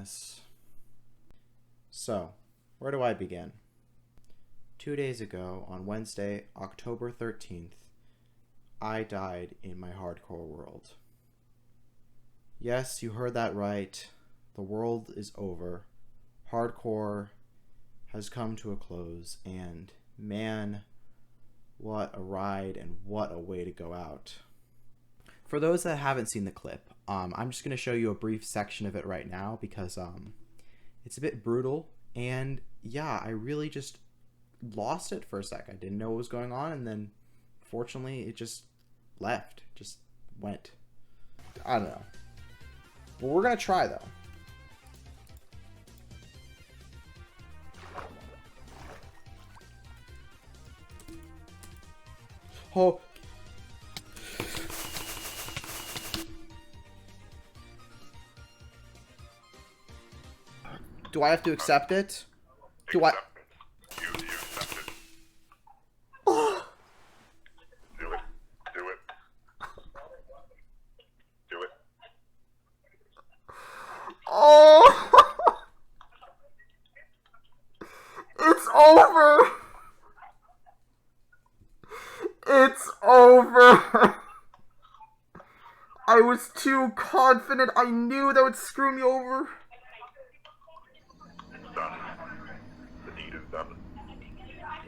this. So, where do I begin? 2 days ago, on Wednesday, October 13th, I died in my hardcore world. Yes, you heard that right. The world is over. Hardcore has come to a close, and man, what a ride and what a way to go out. For those that haven't seen the clip, I'm just going to show you a brief section of it right now because it's a bit brutal, and yeah, I really just lost it for a sec. I didn't know what was going on, and then fortunately it just left, just went. I don't know. But we're going to try though. Oh. Do I have to accept it? Do I? You accept it. Oh. Do it. Do it. Do it. Oh. It's over. It's over. I was too confident. I knew that would screw me over. Done. The deed is done.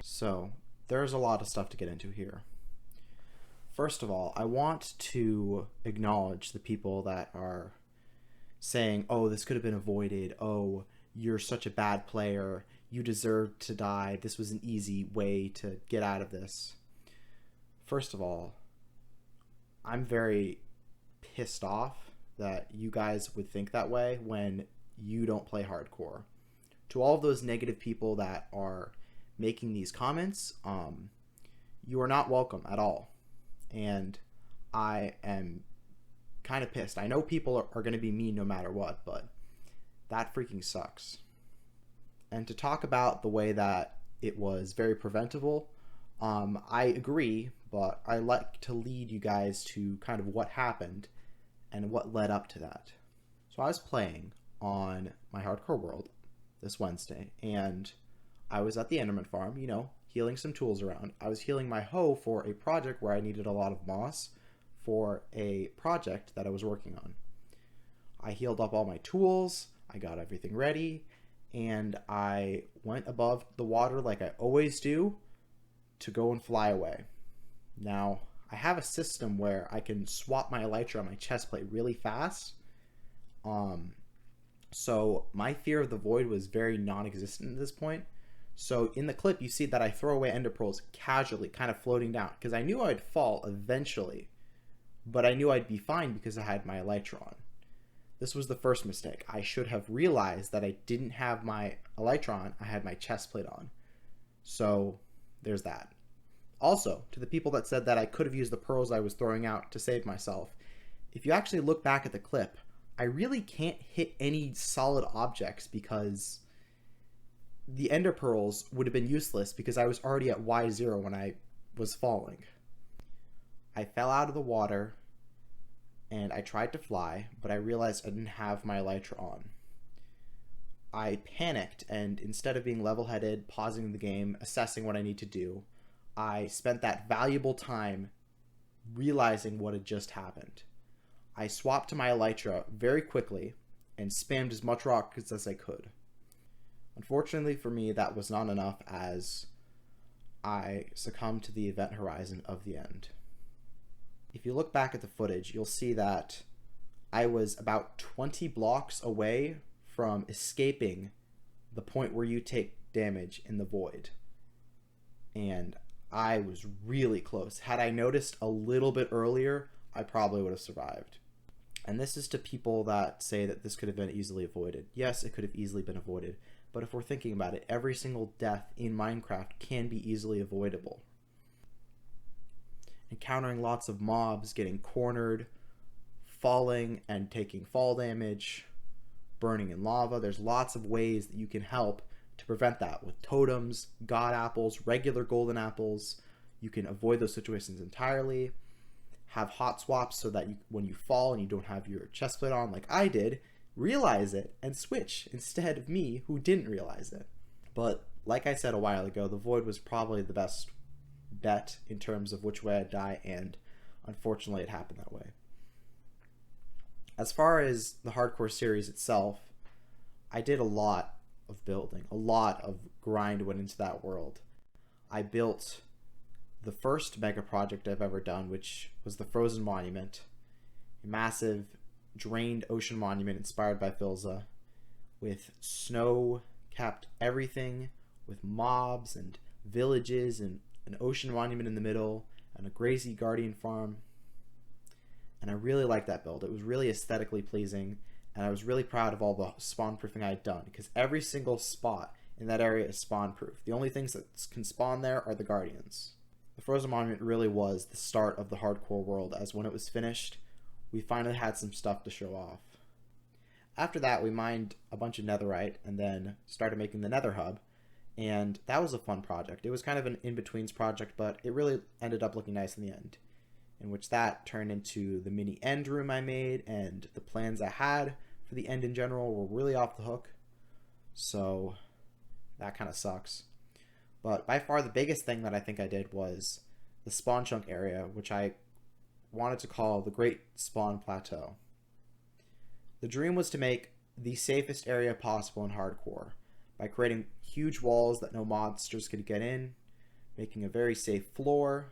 So, there's a lot of stuff to get into here. First of all, I want to acknowledge the people that are saying, oh, this could have been avoided. Oh, you're such a bad player. You deserved to die. This was an easy way to get out of this. First of all, I'm very pissed off that you guys would think that way when you don't play hardcore. To all of those negative people that are making these comments, you are not welcome at all. And I am kind of pissed. I know people are going to be mean no matter what, but that freaking sucks. And to talk about the way that it was very preventable, I agree, but I like to lead you guys to kind of what happened and what led up to that. So I was playing on my hardcore world this Wednesday, and I was at the Enderman farm, you know, healing some tools around. I was healing my hoe for a project where I needed a lot of moss for a project that I was working on. I healed up all my tools, I got everything ready, and I went above the water like I always do to go and fly away. Now, I have a system where I can swap my elytra on my chest plate really fast. So my fear of the void was very non-existent at this point. So in the clip, you see that I throw away ender pearls casually, kind of floating down, because I knew I'd fall eventually, but I knew I'd be fine because I had my elytra on. This was the first mistake. I should have realized that I didn't have my elytra on, I had my chest plate on. So there's that. Also, to the people that said that I could have used the pearls I was throwing out to save myself, if you actually look back at the clip, I really can't hit any solid objects because the ender pearls would have been useless because I was already at Y0 when I was falling. I fell out of the water and I tried to fly, but I realized I didn't have my elytra on. I panicked, and instead of being level-headed, pausing the game, assessing what I need to do, I spent that valuable time realizing what had just happened. I swapped to my elytra very quickly and spammed as much rockets as I could. Unfortunately for me, that was not enough as I succumbed to the event horizon of the end. If you look back at the footage, you'll see that I was about 20 blocks away from escaping the point where you take damage in the void. And I was really close. Had I noticed a little bit earlier, I probably would have survived. And this is to people that say that this could have been easily avoided. Yes, it could have easily been avoided. But if we're thinking about it, every single death in Minecraft can be easily avoidable. Encountering lots of mobs, getting cornered, falling and taking fall damage, burning in lava. There's lots of ways that you can help to prevent that with totems, god apples, regular golden apples. You can avoid those situations entirely. Have hot swaps so that when you fall and you don't have your chest plate on like I did, realize it and switch instead of me who didn't realize it. But like I said a while ago, the Void was probably the best bet in terms of which way I'd die, and unfortunately it happened that way. As far as the hardcore series itself, I did a lot of building, a lot of grind went into that world. I built the first mega project I've ever done, which was the Frozen Monument, a massive drained ocean monument inspired by Philza, with snow-capped everything, with mobs and villages and an ocean monument in the middle and a Gracie Guardian farm. And I really liked that build. It was really aesthetically pleasing, and I was really proud of all the spawn proofing I had done, because every single spot in that area is spawn proof. The only things that can spawn there are the Guardians. The Frozen Monument really was the start of the hardcore world, as when it was finished, we finally had some stuff to show off. After that, we mined a bunch of netherite and then started making the nether hub, and that was a fun project. It was kind of an in-betweens project, but it really ended up looking nice in the end, in which that turned into the mini end room I made, and the plans I had for the end in general were really off the hook, so that kind of sucks. But by far the biggest thing that I think I did was the spawn chunk area, which I wanted to call the Great Spawn Plateau. The dream was to make the safest area possible in hardcore by creating huge walls that no monsters could get in, making a very safe floor,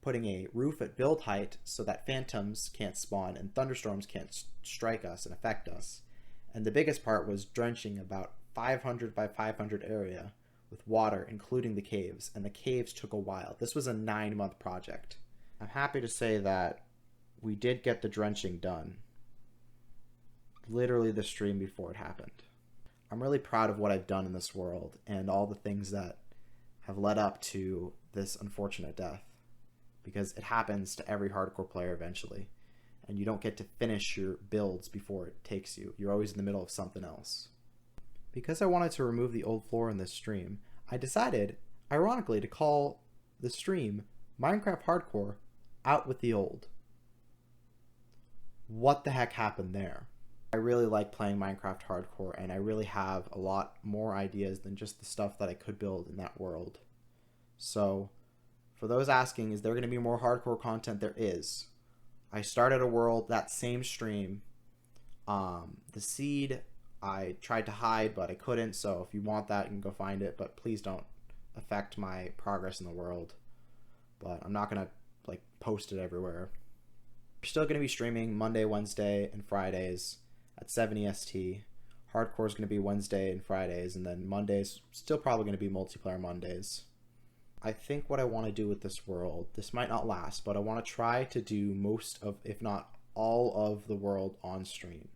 putting a roof at build height so that phantoms can't spawn and thunderstorms can't strike us and affect us. And the biggest part was drenching about 500 by 500 area with water, including the caves, and the caves took a while. This was a 9-month project. I'm happy to say that we did get the drenching done literally the stream before it happened. I'm really proud of what I've done in this world and all the things that have led up to this unfortunate death, because it happens to every hardcore player eventually, and you don't get to finish your builds before it takes you. You're always in the middle of something else. Because I wanted to remove the old floor in this stream, I decided, ironically, to call the stream Minecraft Hardcore Out with the Old. What the heck happened there? I really like playing Minecraft Hardcore, and I really have a lot more ideas than just the stuff that I could build in that world. So, for those asking, is there going to be more hardcore content? There is. I started a world that same stream. The seed I tried to hide, but I couldn't, so if you want that, you can go find it, but please don't affect my progress in the world. But I'm not going to post it everywhere. We're still going to be streaming Monday, Wednesday, and Fridays at 7 EST. Hardcore is going to be Wednesday and Fridays, and then Mondays still probably going to be multiplayer Mondays. I think what I want to do with this world, this might not last, but I want to try to do most of, if not all of the world on stream.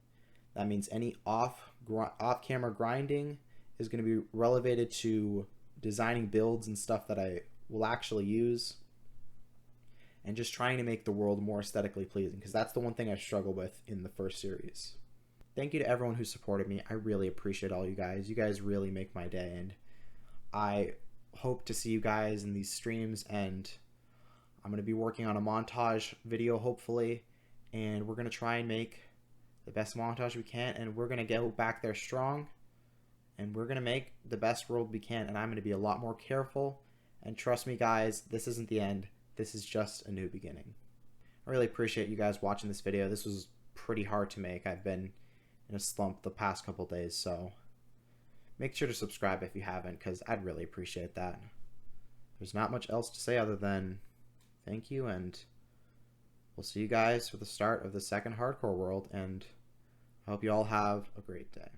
That means any off-camera grinding is going to be relegated to designing builds and stuff that I will actually use, and just trying to make the world more aesthetically pleasing, because that's the one thing I struggle with in the first series. Thank you to everyone who supported me. I really appreciate all you guys. You guys really make my day, and I hope to see you guys in these streams, and I'm going to be working on a montage video hopefully, and we're going to try and make the best montage we can, and we're going to go back there strong, and we're going to make the best world we can, and I'm going to be a lot more careful, and trust me guys, this isn't the end. This is just a new beginning. I really appreciate you guys watching this video. This was pretty hard to make. I've been in a slump the past couple days, so make sure to subscribe if you haven't, because I'd really appreciate that. There's not much else to say other than thank you, and we'll see you guys for the start of the second hardcore world, and I hope you all have a great day.